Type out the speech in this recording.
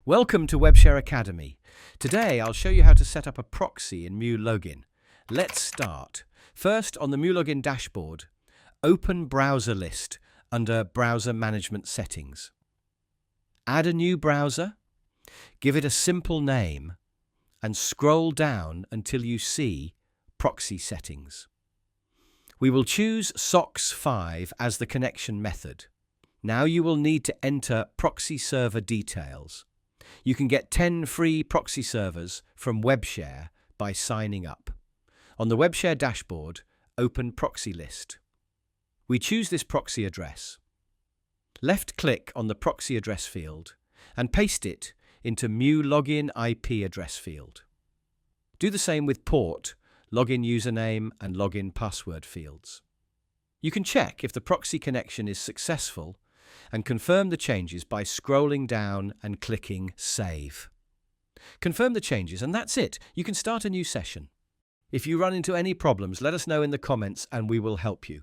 Welcome to WebShare Academy. Today I'll show you how to set up a proxy in MuLogin. Let's start. First, on the MuLogin dashboard, open Browser List under Browser Management Settings. Add a new browser, give it a simple name, and scroll down until you see Proxy Settings. We will choose SOCKS 5 as the connection method. Now you will need to enter proxy server details. You can get 10 free proxy servers from WebShare by signing up. On the WebShare dashboard, open Proxy List. We choose this proxy address. Left-click on the proxy address field and paste it into MuLogin IP address field. Do the same with port, login username, and login password fields. You can check if the proxy connection is successful and confirm the changes by scrolling down and clicking Save. Confirm the changes and that's it. You can start a new session. If you run into any problems, let us know in the comments and we will help you.